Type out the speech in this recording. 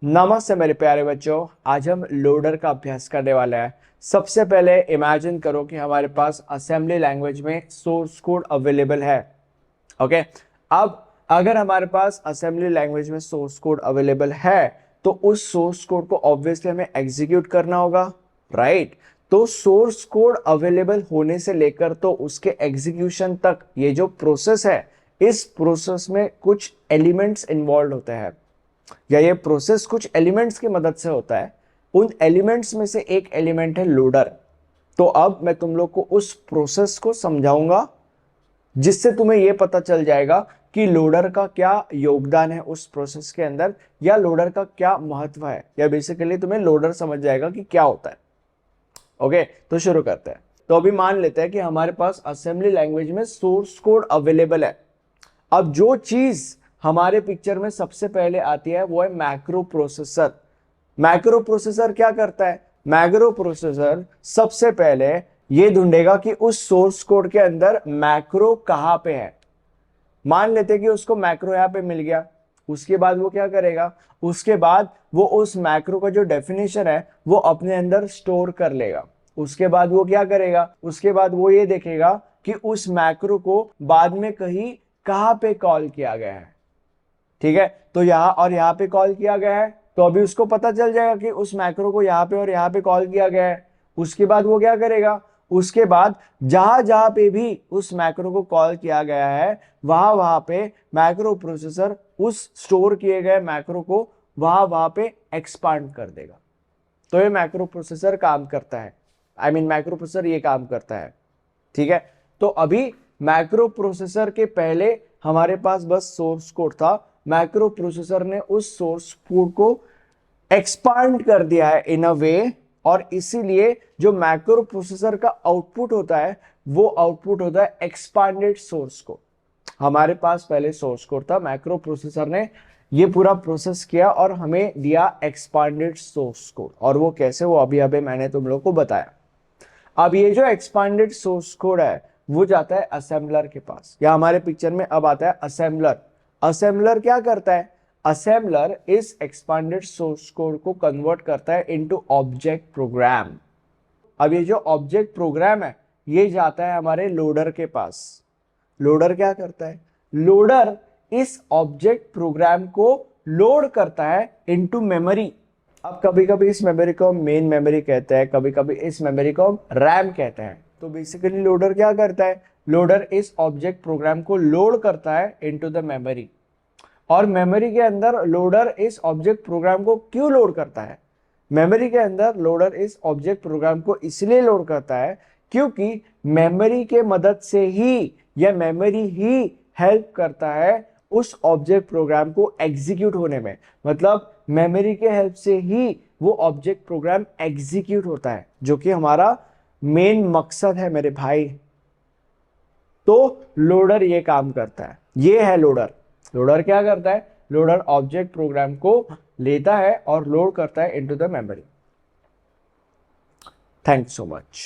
नमस्ते मेरे प्यारे बच्चों। आज हम लोडर का अभ्यास करने वाले हैं। सबसे पहले इमेजिन करो कि हमारे पास असेंबली लैंग्वेज में सोर्स कोड अवेलेबल है। ओके, अब अगर हमारे पास असेंबली लैंग्वेज में सोर्स कोड अवेलेबल है तो उस सोर्स कोड को ऑब्वियसली हमें एग्जीक्यूट करना होगा, राइट। तो सोर्स कोड अवेलेबल होने से लेकर तो उसके एग्जीक्यूशन तक ये जो प्रोसेस है, इस प्रोसेस में कुछ एलिमेंट्स इन्वॉल्व होते हैं या ये प्रोसेस कुछ एलिमेंट्स की मदद से होता है। उन एलिमेंट्स में से एक एलिमेंट है लोडर। तो अब मैं तुम लोग को उस प्रोसेस को समझाऊंगा जिससे तुम्हें यह पता चल जाएगा कि लोडर का क्या योगदान है उस प्रोसेस के अंदर, या लोडर का क्या महत्व है, या बेसिकली तुम्हें लोडर समझ जाएगा कि क्या होता है। ओके, तो शुरू करते हैं। तो अभी मान लेते हैं कि हमारे पास असेंबली लैंग्वेज में सोर्स कोड अवेलेबल है। अब जो चीज हमारे पिक्चर में सबसे पहले आती है वो है मैक्रो प्रोसेसर। मैक्रो प्रोसेसर क्या करता है? मैक्रो प्रोसेसर सबसे पहले ये ढूंढेगा कि उस सोर्स कोड के अंदर मैक्रो कहां पे है। मान लेते हैं कि उसको मैक्रो यहां पे मिल गया। उसके बाद वो क्या करेगा? उसके बाद वो उस मैक्रो का जो डेफिनेशन है वो अपने अंदर स्टोर कर लेगा। उसके बाद वो क्या करेगा? उसके बाद वो ये देखेगा कि उस मैक्रो को बाद में कहीं कहां पे कॉल किया गया है। ठीक है, तो यहां और यहां पे कॉल किया गया है, तो अभी उसको पता चल जाएगा कि उस मैक्रो को यहां पे और यहां पे कॉल किया गया है। उसके बाद वो क्या करेगा? उसके बाद जहां जहां पे भी उस मैक्रो को कॉल किया गया है वहां वहां पे मैक्रो प्रोसेसर उस स्टोर किए गए मैक्रो को वहां वहां पे एक्सपांड कर देगा। तो ये मैक्रो प्रोसेसर काम करता है। मैक्रो प्रोसेसर ये काम करता है। ठीक है, तो अभी मैक्रो प्रोसेसर के पहले हमारे पास बस सोर्स कोड था। मैक्रो प्रोसेसर ने उस सोर्स कोड को एक्सपांड कर दिया है इन अ वे, और इसीलिए जो मैक्रो प्रोसेसर का आउटपुट होता है वो आउटपुट होता है एक्सपांडेड सोर्स कोड। हमारे पास पहले सोर्स कोड था, मैक्रो प्रोसेसर ने ये पूरा प्रोसेस किया और हमें दिया एक्सपांडेड सोर्स कोड। और वो कैसे, वो अभी अभी मैंने तुम लोग को बताया। अब ये जो एक्सपांडेड सोर्स कोड है वो जाता है असेंबलर के पास, या हमारे पिक्चर में अब आता है असेंबलर। असेंबलर क्या करता है? असेंबलर इस एक्सपांडेड सोर्स कोड को कन्वर्ट करता है इनटू ऑब्जेक्ट प्रोग्राम। अब ये जो ऑब्जेक्ट प्रोग्राम है ये जाता है हमारे लोडर के पास। लोडर क्या करता है? लोडर इस ऑब्जेक्ट प्रोग्राम को लोड करता है इनटू मेमोरी। अब कभी कभी इस मेमोरी को हम मेन मेमोरी कहते हैं, कभी कभी इस मेमोरी को हम रैम कहते हैं। तो बेसिकली लोडर क्या करता है? लोडर इस ऑब्जेक्ट प्रोग्राम को लोड करता है इनटू द मेमोरी। और मेमोरी के अंदर लोडर इस ऑब्जेक्ट प्रोग्राम को क्यों लोड करता है? मेमोरी के अंदर लोडर इस ऑब्जेक्ट प्रोग्राम को इसलिए लोड करता है क्योंकि मेमोरी के मदद से ही, या मेमोरी ही हेल्प करता है उस ऑब्जेक्ट प्रोग्राम को एग्जीक्यूट होने में। मतलब मेमोरी के हेल्प से ही वो ऑब्जेक्ट प्रोग्राम एग्जीक्यूट होता है, जो कि हमारा मेन मकसद है मेरे भाई। तो लोडर ये काम करता है, ये है लोडर। लोडर क्या करता है? लोडर ऑब्जेक्ट प्रोग्राम को लेता है और लोड करता है into the memory. Thanks so much.